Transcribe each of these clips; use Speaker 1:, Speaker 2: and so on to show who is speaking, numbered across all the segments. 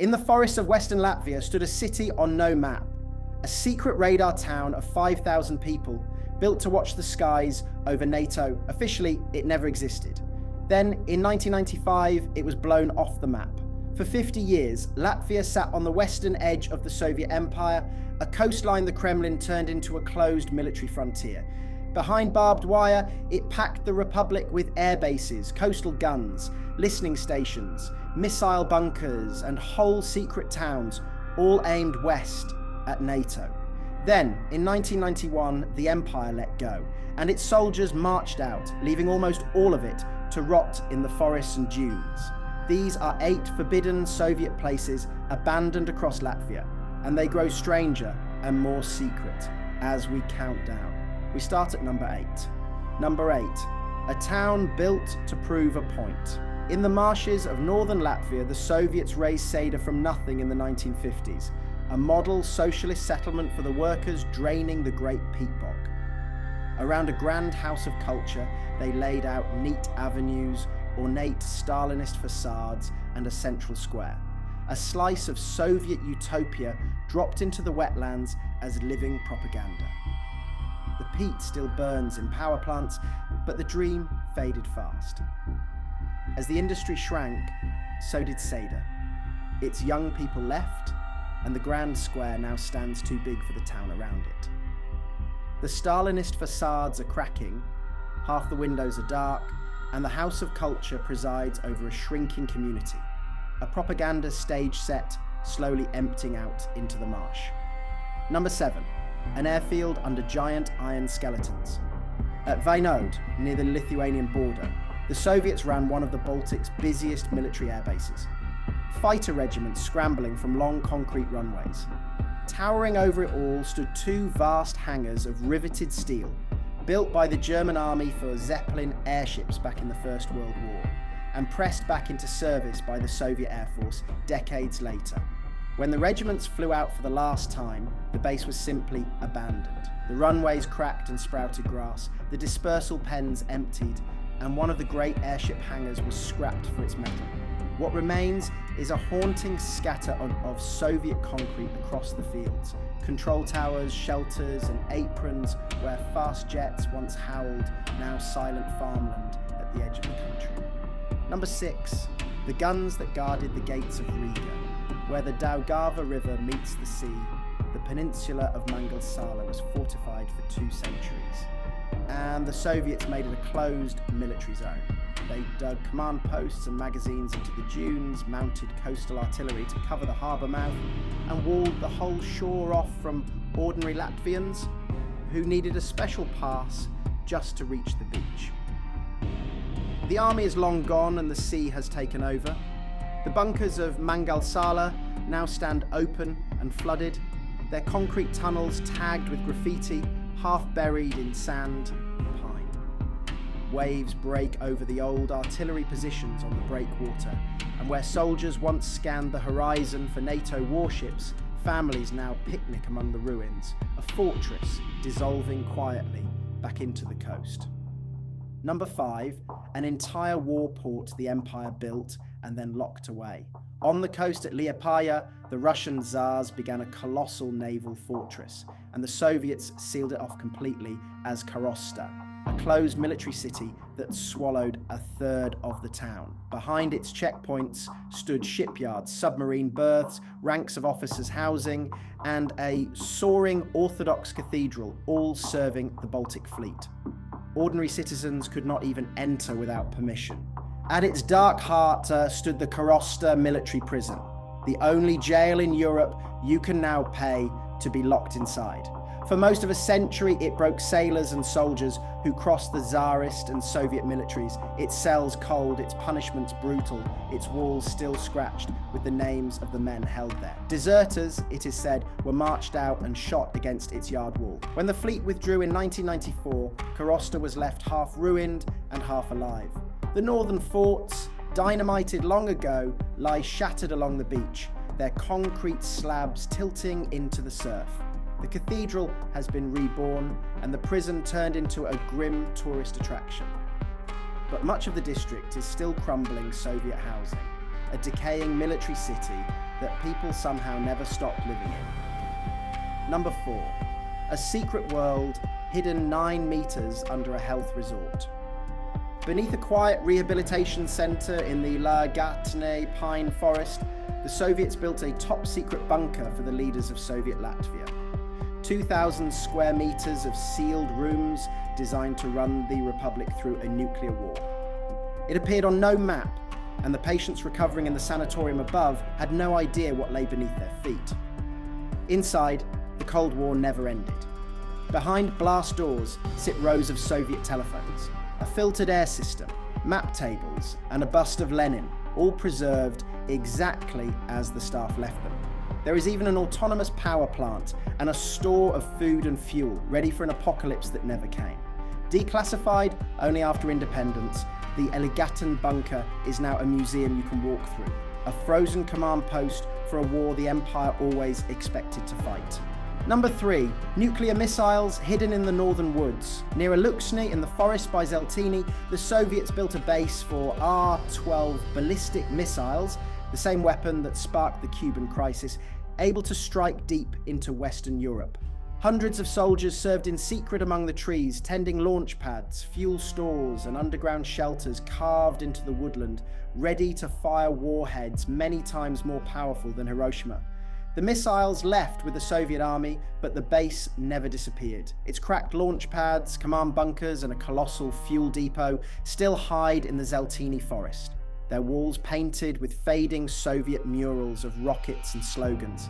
Speaker 1: In the forests of western Latvia stood a city on no map, a secret radar town of 5,000 people built to watch the skies over NATO. Officially, it never existed. Then, in 1995, it was blown off the map. For 50 years, Latvia sat on the western edge of the Soviet Empire, a coastline the Kremlin turned into a closed military frontier. Behind barbed wire, it packed the Republic with air bases, coastal guns, listening stations, missile bunkers, and whole secret towns, all aimed west at NATO. Then, in 1991, the empire let go, and its soldiers marched out, leaving almost all of it to rot in the forests and dunes. These are 8 forbidden Soviet places abandoned across Latvia, and they grow stranger and more secret as we count down. We start at number 8. Number 8, a town built to prove a point. In the marshes of northern Latvia, the Soviets raised Seda from nothing in the 1950s, a model socialist settlement for the workers draining the Great Peat Bog. Around a grand house of culture, they laid out neat avenues, ornate Stalinist facades, and a central square. A slice of Soviet utopia dropped into the wetlands as living propaganda. The peat still burns in power plants, but the dream faded fast. As the industry shrank, so did Seda. Its young people left, and the grand square now stands too big for the town around it. The Stalinist facades are cracking, half the windows are dark, and the House of Culture presides over a shrinking community, a propaganda stage set slowly emptying out into the marsh. Number 7, an airfield under giant iron skeletons. At Vaiņode, near the Lithuanian border, the Soviets ran one of the Baltic's busiest military air bases. Fighter regiments scrambling from long concrete runways. Towering over it all stood 2 vast hangars of riveted steel, built by the German army for Zeppelin airships back in the First World War, and pressed back into service by the Soviet Air Force decades later. When the regiments flew out for the last time, the base was simply abandoned. The runways cracked and sprouted grass, the dispersal pens emptied, and one of the great airship hangars was scrapped for its metal. What remains is a haunting scatter of Soviet concrete across the fields. Control towers, shelters, and aprons where fast jets once howled, now silent farmland at the edge of the country. Number 6, the guns that guarded the gates of Riga. Where the Daugava River meets the sea, the peninsula of Mangaļsala was fortified for 2 centuries. And the Soviets made it a closed military zone. They dug command posts and magazines into the dunes, mounted coastal artillery to cover the harbour mouth, and walled the whole shore off from ordinary Latvians who needed a special pass just to reach the beach. The army is long gone and the sea has taken over. The bunkers of Mangaļsala now stand open and flooded, their concrete tunnels tagged with graffiti, half buried in sand and pine. Waves break over the old artillery positions on the breakwater, and where soldiers once scanned the horizon for NATO warships, families now picnic among the ruins, a fortress dissolving quietly back into the coast. Number 5, an entire war port the empire built and then locked away. On the coast at Liepāja, the Russian Tsars began a colossal naval fortress, and the Soviets sealed it off completely as Karosta, a closed military city that swallowed a third of the town. Behind its checkpoints stood shipyards, submarine berths, ranks of officers' housing, and a soaring Orthodox cathedral, all serving the Baltic fleet. Ordinary citizens could not even enter without permission. At its dark heart stood the Karosta military prison, the only jail in Europe you can now pay to be locked inside. For most of a century, it broke sailors and soldiers who crossed the Tsarist and Soviet militaries, its cells cold, its punishments brutal, its walls still scratched with the names of the men held there. Deserters, it is said, were marched out and shot against its yard wall. When the fleet withdrew in 1994, Karosta was left half ruined and half alive. The northern forts, dynamited long ago, lie shattered along the beach, their concrete slabs tilting into the surf. The cathedral has been reborn and the prison turned into a grim tourist attraction. But much of the district is still crumbling Soviet housing. a decaying military city that people somehow never stopped living in. Number 4. A secret world hidden 9 meters under a health resort. Beneath a quiet rehabilitation center in the Līgatne pine forest, the Soviets built a top-secret bunker for the leaders of Soviet Latvia. 2,000 square meters of sealed rooms designed to run the republic through a nuclear war. It appeared on no map, and the patients recovering in the sanatorium above had no idea what lay beneath their feet. Inside, the Cold War never ended. Behind blast doors sit rows of Soviet telephones, a filtered air system, map tables, and a bust of Lenin, all preserved exactly as the staff left them. There is even an autonomous power plant and a store of food and fuel ready for an apocalypse that never came. Declassified only after independence, the Līgatne bunker is now a museum you can walk through, a frozen command post for a war the Empire always expected to fight. Number 3. Nuclear missiles hidden in the northern woods. Near Līgatne in the forest by Zeltiņi, the Soviets built a base for R-12 ballistic missiles, the same weapon that sparked the Cuban crisis, able to strike deep into Western Europe. Hundreds of soldiers served in secret among the trees, tending launch pads, fuel stores, and underground shelters carved into the woodland, ready to fire warheads many times more powerful than Hiroshima. The missiles left with the Soviet army, but the base never disappeared. Its cracked launch pads, command bunkers, and a colossal fuel depot still hide in the Zeltiņi forest, their walls painted with fading Soviet murals of rockets and slogans.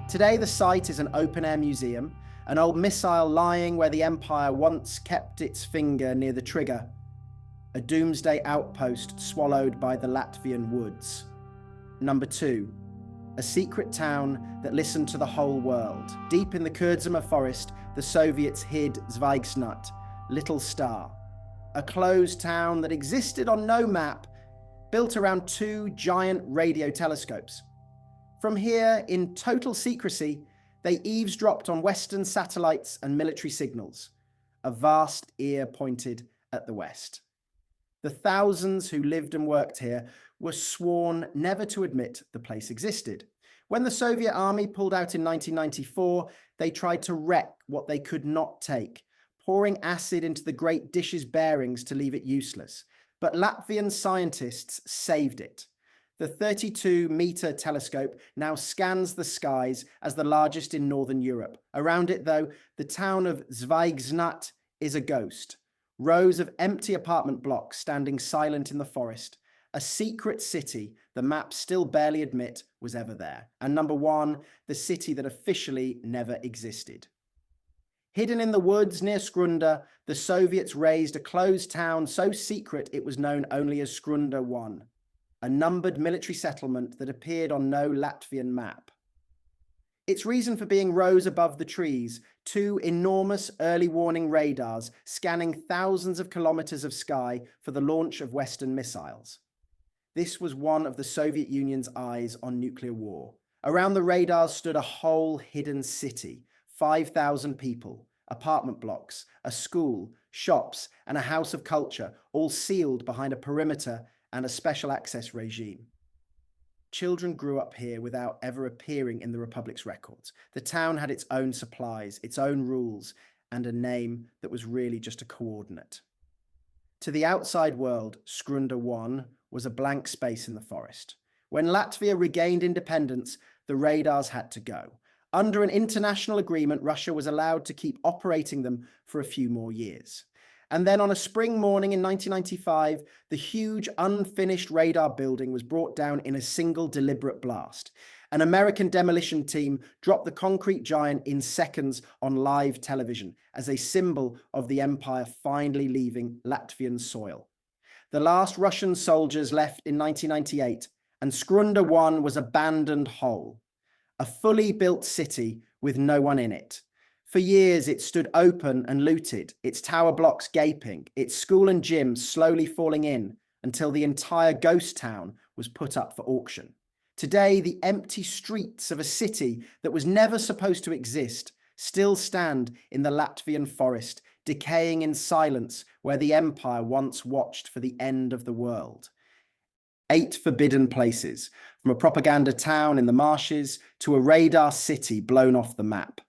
Speaker 1: Today, the site is an open-air museum, an old missile lying where the Empire once kept its finger near the trigger, a doomsday outpost swallowed by the Latvian woods. Number 2. A secret town that listened to the whole world. Deep in the Kurdzima forest, the Soviets hid Zvaigznāt, Little Star, a closed town that existed on no map, built around 2 giant radio telescopes. From here, in total secrecy, they eavesdropped on Western satellites and military signals, a vast ear pointed at the west. The thousands who lived and worked here were sworn never to admit the place existed. When the Soviet army pulled out in 1994, they tried to wreck what they could not take, pouring acid into the great dish's bearings to leave it useless. But Latvian scientists saved it. The 32-meter telescope now scans the skies as the largest in Northern Europe. Around it, though, the town of Zvaigznāt is a ghost. Rows of empty apartment blocks standing silent in the forest. A secret city the maps still barely admit was ever there. And number 1, the city that officially never existed. Hidden in the woods near Skrunda, the Soviets raised a closed town so secret it was known only as Skrunda 1, a numbered military settlement that appeared on no Latvian map. Its reason for being rose above the trees, 2 enormous early warning radars scanning thousands of kilometers of sky for the launch of Western missiles. This was one of the Soviet Union's eyes on nuclear war. Around the radars stood a whole hidden city, 5,000 people, apartment blocks, a school, shops, and a house of culture, all sealed behind a perimeter and a special access regime. Children grew up here without ever appearing in the Republic's records. The town had its own supplies, its own rules, and a name that was really just a coordinate. To the outside world, Skrunda 1 was a blank space in the forest. When Latvia regained independence, the radars had to go. Under an international agreement, Russia was allowed to keep operating them for a few more years. And then on a spring morning in 1995, the huge unfinished radar building was brought down in a single deliberate blast. An American demolition team dropped the concrete giant in seconds on live television as a symbol of the empire finally leaving Latvian soil. The last Russian soldiers left in 1998, and Skrunda 1 was abandoned whole, a fully built city with no one in it. For years, it stood open and looted, its tower blocks gaping, its school and gym slowly falling in until the entire ghost town was put up for auction. Today, the empty streets of a city that was never supposed to exist still stand in the Latvian forest, decaying in silence where the empire once watched for the end of the world. 8 forbidden places, from a propaganda town in the marshes to a radar city blown off the map.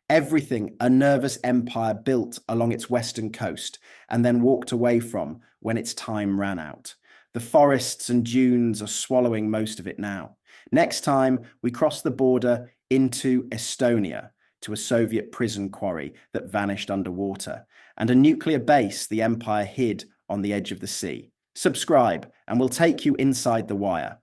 Speaker 1: Everything a nervous empire built along its western coast and then walked away from when its time ran out. The forests and dunes are swallowing most of it now. Next time, we cross the border into Estonia, to a Soviet prison quarry that vanished underwater, and a nuclear base the empire hid on the edge of the sea. Subscribe, and we'll take you inside the wire.